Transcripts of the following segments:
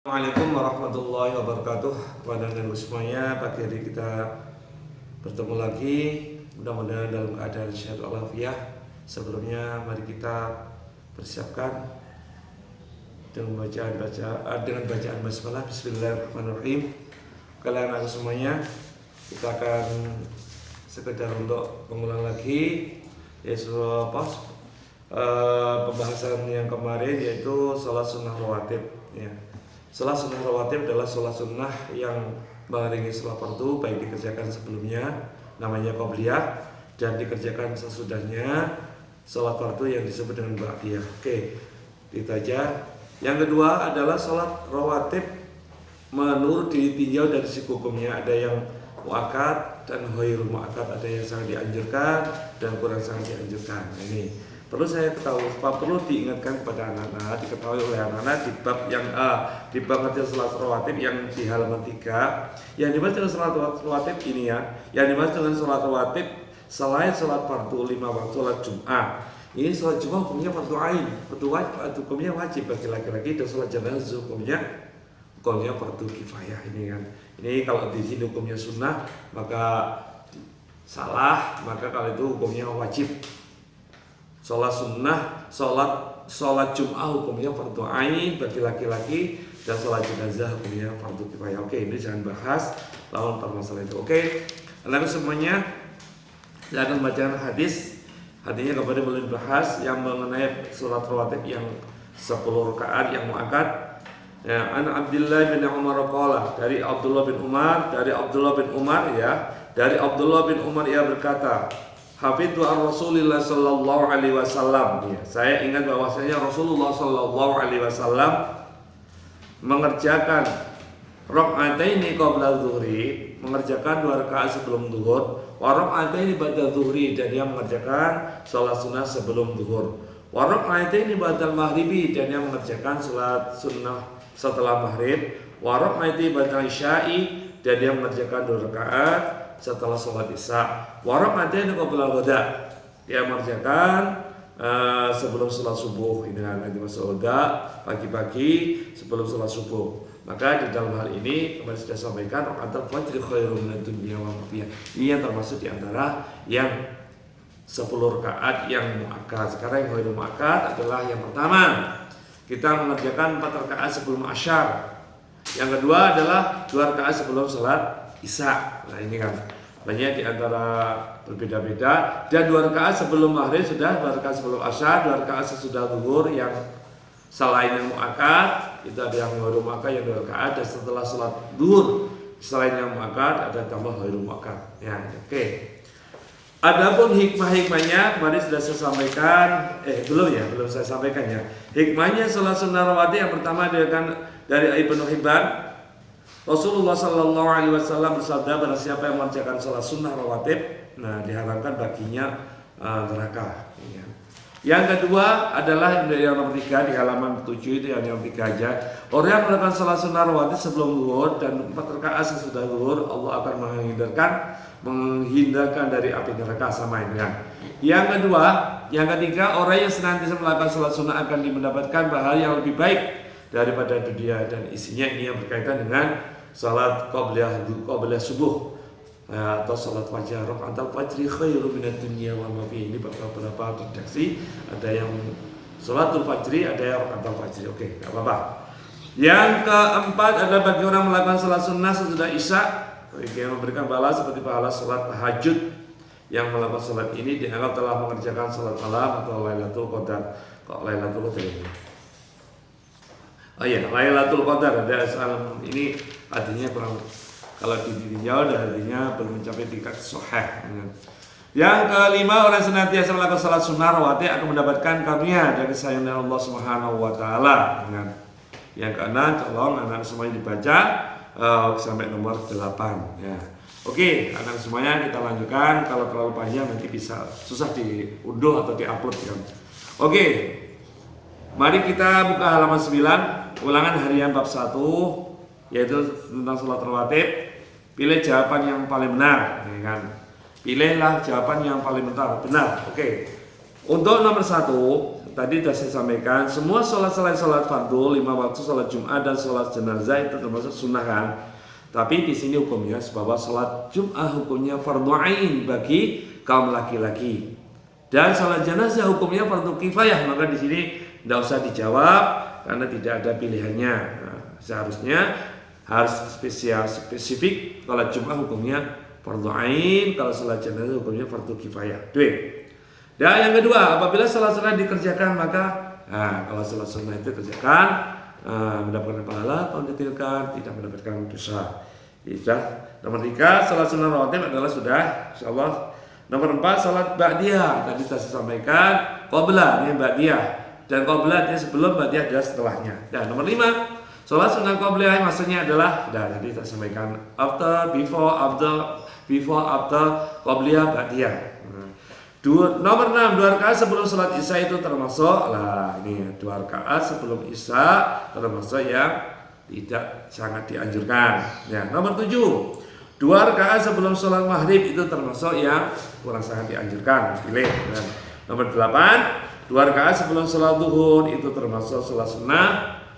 Assalamualaikum warahmatullahi wabarakatuh. Kepada anda semuanya, pagi hari kita bertemu lagi. Mudah-mudahan dalam keadaan sehat walafiat. Sebelumnya mari kita persiapkan dengan bacaan basmalah. Bismillahirrahmanirrahim. Kalian anda semuanya, kita akan sekedar untuk mengulang lagi pembahasan yang kemarin, yaitu sholat sunnah rawatib ya. Sholat sunnah rawatib adalah sholat sunnah yang mengiringi sholat fardu, baik dikerjakan sebelumnya, namanya qobliyah, dan dikerjakan sesudahnya, sholat fardu yang disebut dengan ba'diyah. Oke, itu aja. Yang kedua adalah sholat rawatib menurut ditinjau dari sisi hukumnya. Ada yang muakkad dan ghairul muakkad, ada yang sangat dianjurkan dan kurang sangat dianjurkan. Nah, ini perlu saya ketahui, perlu diingatkan kepada anak-anak, diketahui oleh anak-anak di bab ngerti sholat rawatib yang di halaman 3. Yang dimaksud dengan sholat rawatib ini ya, yang dimaksud dengan sholat rawatib selain sholat fardu 5 waktu, sholat Jum'ah. Ini sholat Jum'ah hukumnya fardu ain, hukumnya wajib bagi laki-laki, dan sholat jenazah hukumnya fardu kifayah. Ini kan, ini kalau di sini hukumnya sunnah maka salah, maka kalau itu hukumnya wajib. Sholat sunnah, sholat Jum'ah hukumnya fardu ain bagi laki-laki, dan sholat jenazah hukumnya fardu kifayah. Oke, ini jangan bahas lawan permasalahan itu. Oke, lalu semuanya saya akan bacakan hadisnya kepada boleh dibahas yang mengenai sholat rawatib yang 10 rakaat yang muakkad. Ya, an Abdullah bin Umar qala, dari Abdullah bin Umar ia berkata, hafidhu an Rasulillah sallallahu alaihi wasallam. Ya, saya ingat bahwasanya Rasulullah sallallahu alaihi wasallam mengerjakan rakaataini qabla zuhri, mengerjakan 2 rakaat sebelum zuhur, wa rakaataini ba'da zuhri, dan dia mengerjakan salat sunnah sebelum zuhur, wa rakaataini ba'da maghribi, dan dia mengerjakan salat sunnah setelah maghrib, wa rakaataini ba'da isya'i, dan dia mengerjakan 2 rakaat setelah sholat isya, warok nanti qabla ghada, dia mengerjakan sebelum sholat subuh. Ini nanti masuk ghada pagi-pagi sebelum sholat subuh. Maka di dalam hal ini kemarin sudah sampaikan, rakaat fajr khairun minad dunya wa ma fiha. Ini yang termasuk di antara yang 10 rakaat yang muakkad. Sekarang yang ghairul muakkad adalah yang pertama, kita mengerjakan 4 rakaat sebelum asyar. Yang kedua adalah 2 rakaat sebelum sholat isya. Nah, ini kan banyak di antara berbeda-beda. Dan 2 rakaat sebelum maghrib sudah, 2 rakaat sebelum asyar, 2 rakaat sesudah zuhur yang selain yang muakkad, itu ada yang ghairul muakkad yang 2 rakaat, dan setelah sholat zuhur selain yang muakkad ada tambah ghairul muakkad. Ya, oke. Adapun hikmahnya kemarin sudah saya sampaikan, belum saya sampaikan ya. Hikmahnya sholat sunnah rawatib yang pertama dari Ibnu Hibban. Rasulullah sallallahu alaihi wasallam bersabda, barang siapa yang mengerjakan sholat sunnah rawatib, nah diharapkan baginya neraka. Ya. Yang kedua adalah yang nomor 3 di halaman 7 itu, yang nomor 3 aja. Orang yang melakukan sholat sunnah rawatib sebelum zuhur dan 4 rakaat sesudah zuhur, Allah akan menghindarkan dari api neraka, sama ini kan. Yang ketiga, orang yang senantiasa melakukan sholat sunnah akan mendapatkan pahala yang lebih baik daripada dunia dan isinya. Ini yang berkaitan dengan salat qobliyah subuh atau salat fajar. Rakaatul fajri khairun minad dunya wa ma fihi. Ini beberapa redaksi, ada yang salatul fajri, ada yang rakaatul fajri. Oke, enggak apa-apa. Yang keempat adalah bagi orang melakukan salat sunnah sesudah isya, yang memberikan pahala seperti pahala salat tahajud. Yang melakukan salat ini dianggap telah mengerjakan salat malam atau Lailatul Qadar. Kok Lailatul Qadar ini? Oh iya, Lailatul Qadar, ada salam ini artinya kurang, kalau ditinjau dan artinya belum mencapai tingkat sahih. Yang kelima, orang senantiasa melakukan salat sunnah rawatib akan mendapatkan karunia dari sayang Allah Subhanahu wa taala. Yang keenam, tolong anak semuanya dibaca sampai nomor 8 ya. Oke, anak semuanya kita lanjutkan. Kalau terlalu panjang nanti bisa susah diunduh atau diupload ya. Oke. Mari kita buka halaman 9, ulangan harian bab 1, yaitu tentang sholat rawatib. Pilih jawaban yang paling benar, ya kan? Pilihlah jawaban yang paling benar. Oke. Untuk nomor 1, tadi sudah saya sampaikan, semua sholat selain sholat fardu, 5 waktu sholat Jumat dan sholat jenazah itu termasuk sunnah kan. Tapi di sini hukumnya bahwa sholat Jumat hukumnya fardu ain bagi kaum laki-laki. Dan sholat jenazah hukumnya fardu kifayah, maka di sini tidak usah dijawab karena tidak ada pilihannya. Nah, seharusnya harus spesifik. Sholat Jumat hukumnya fardu ain, kalau sholat jenazah hukumnya fardu kifayah. Dan yang kedua, apabila sholat sunnah dikerjakan maka kalau sholat sunnah itu kerjakan mendapatkan pahala, kalau ditinggalkan tidak mendapatkan dosa. Sudah. Nomor 3, sholat sunnah rawatib adalah sudah, insyaallah. Nomor 4, sholat ba'diyah. Tadi saya sampaikan qabla ini ba'diyah, dan qabla dia sebelum, ba'diyah adalah setelahnya. Dan nomor 5, sholat sunnah qabliyah maksudnya adalah tadi saya sampaikan after, before, after, qabliyah, ba'diyah. Nomor 6, 2 rakaat sebelum sholat isya itu termasuk ini 2 rakaat sebelum isya termasuk yang tidak sangat dianjurkan. Ya, nomor 7, 2 rakaat sebelum sholat maghrib itu termasuk yang kurang sangat dianjurkan. Pilih. Dan nomor 8, 2 rakaat sebelum sholat zuhur itu termasuk sholat sunnah.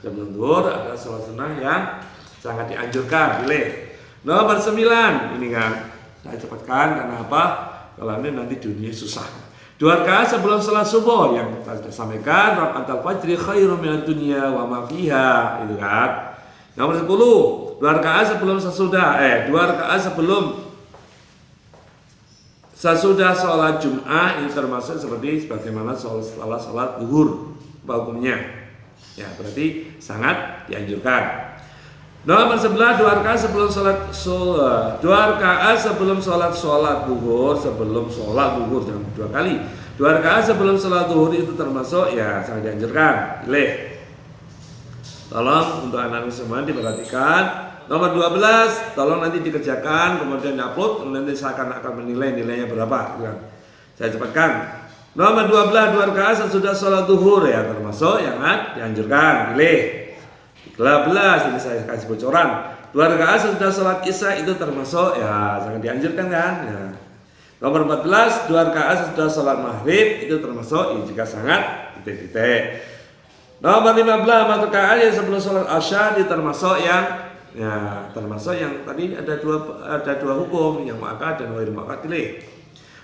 Sebelum zuhur adalah sholat sunnah yang sangat dianjurkan. Pilih. Nomor 9, ini kan saya cepatkan karena apa? Kalau ini nanti dunia susah. 2 rakaat sebelum sholat subuh yang kita sampaikan, rakaatul fajri khairum minad dunya wa ma fiha, itu kan. Nomor 10, 2 rakaat sebelum sesudah sholat Jumat itu termasuk seperti sebagaimana setelah sholat zuhur hukumnya. Ya, berarti sangat dianjurkan. Nomor 11, 2 rakaat sebelum sholat 2 rakaat sebelum sholat zuhur, jangan 2 kali. 2 rakaat sebelum sholat zuhur itu termasuk ya sangat dianjurkan. Pilih. Tolong untuk anak-anak semua diperhatikan. Nomor 12, tolong nanti dikerjakan kemudian diupload, nanti saya akan menilai nilainya berapa. Saya cepatkan. Nomor 12, 2 rakaat sesudah sholat zuhur ya termasuk yang dianjurkan. Pilih. 12, ini saya kasih bocoran. 2 rakaat sesudah sholat isya itu termasuk ya sangat dianjurkan kan. Ya. Nomor 14, 2 rakaat sesudah sholat maghrib itu termasuk ya, jika sangat titik-titik. Nomor 15, 4 rakaat yang sebelum sholat asya itu termasuk yang tadi ada dua hukum, yang muakkad dan ghairu muakkad. Pilih.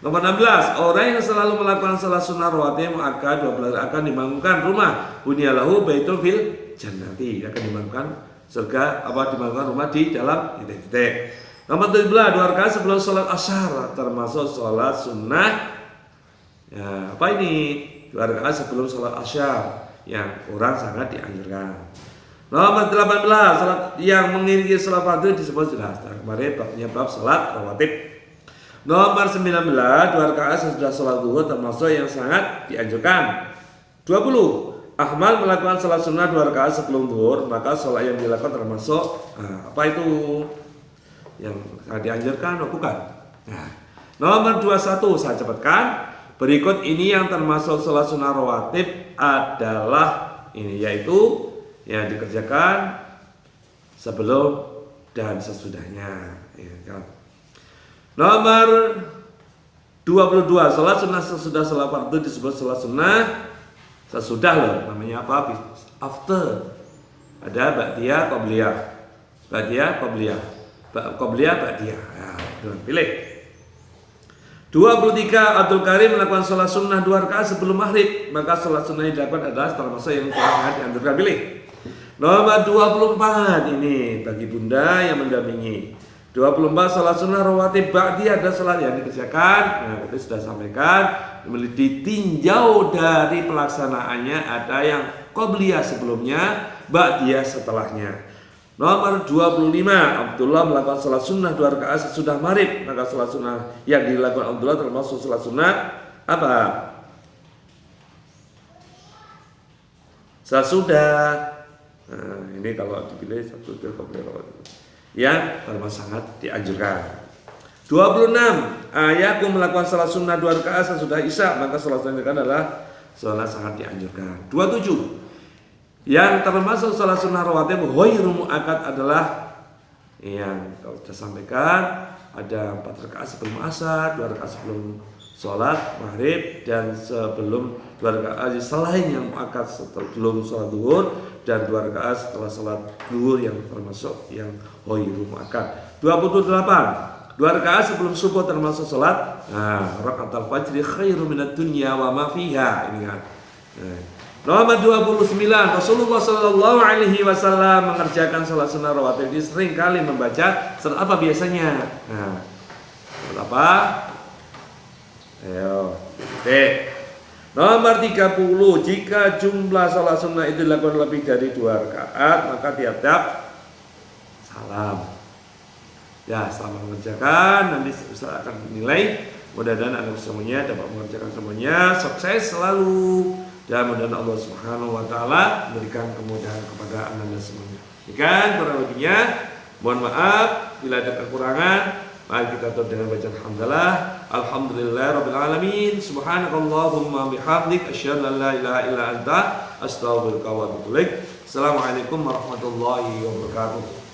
Nomor 16, orang yang selalu melakukan sholat sunnah rawatib muakkad 12 akan dibangunkan rumah bunyalahu baitul fil jannati, akan dibangunkan surga dibangunkan rumah di dalam titik-titik. Nomor 17, 2 rakaat sebelum sholat asyar termasuk sholat sunnah. Ya, apa ini? 2 rakaat sebelum sholat asyar yang kurang sangat dianjurkan. Nomor 18, sholat yang mengiringi sholat fardu disebut jelas. Kemarin babnya bab sholat rawatib. Nomor 19, 2 rakaat sesudah sholat zuhur termasuk yang sangat dianjurkan. 20, Ahmad melakukan sholat sunnah 2 rakaat sebelum zuhur, maka sholat yang dilakukan termasuk apa itu yang sangat dianjurkan atau bukan? Nomor 21, saya cepatkan. Berikut ini yang termasuk sholat sunnah rawatib adalah ini, yaitu yang dikerjakan sebelum dan sesudahnya. Ya, kan? Nomor 22, sholat sunnah sesudah sholat fardu disebut sholat sunnah sesudah loh, namanya apa? After. Ada ba'diyah, qabliyah. Ba'diyah, qabliyah. Qabliyah, ba'diyah. Ya, pilih. 23, Abdul Karim melakukan sholat sunnah 2 rakaat sebelum maghrib, maka sholat sunnah yang dilakukan adalah termasuk yang kurang dianjurkan. Pilih. Nomor 24, ini bagi bunda yang mendampingi. 24, sholat sunnah rawatib ba'diyah ada sholat yang dikerjakan. Nah, kita sudah sampaikan, ditinjau dari pelaksanaannya, ada yang qabliyah sebelumnya, ba'diyah setelahnya. Nomor 25, Abdullah melakukan sholat sunnah 2 rakaat sesudah maghrib, maka sholat sunnah yang dilakukan Abdullah termasuk sholat sunnah apa? Sesudah. Nah, ini kalau dipilih satu dia qabliyah yang termasuk sangat dianjurkan. 26, Ayaku melakukan sholat sunnah 2 rakaat sesudah isya, maka sholat sunnah adalah sholat sangat dianjurkan. 27, yang termasuk sholat sunnah rawatib ghairu muakkad adalah yang kalau sudah sampaikan ada 4 rakaat sebelum asar, 2 rakaat sebelum sholat maghrib dan sebelum 2 rakaat selain yang muakkad sebelum sholat zuhur dan 2 rakaat setelah sholat zuhur yang termasuk yang ghairu muakkad. 28 2 rakaat sebelum subuh termasuk sholat rakaatul fajri khairu minad dunya wa ma fiha. Ini kan. Nomor 29 Rasulullah Shallallahu Alaihi Wasallam mengerjakan sholat sunnah rawatib. Dia sering kali membaca surat apa biasanya? Surat apa? Ayo, Nomor 30 jika jumlah sholat sunnah itu dilakukan lebih dari 2 rakaat maka tiap-tiap salam. Ya, selamat mengerjakan. Nanti Ustaz akan menilai. Mudah-mudahan Anda semuanya dapat mengerjakan semuanya. Sukses selalu. Dan mudah-mudahan Allah Subhanahu wa taala memberikan kemudahan kepada Anda semuanya. Ikan kurang lebihnya mohon maaf bila ada kekurangan. Mari kita tutup dengan bacaan alhamdulillah. Alhamdulillahirabbil alamin. Subhanakallahumma bihamdik asyhadu an la ilaha illa anta astaghfiruka wa atubu ilaik. Assalamualaikum warahmatullahi wabarakatuh.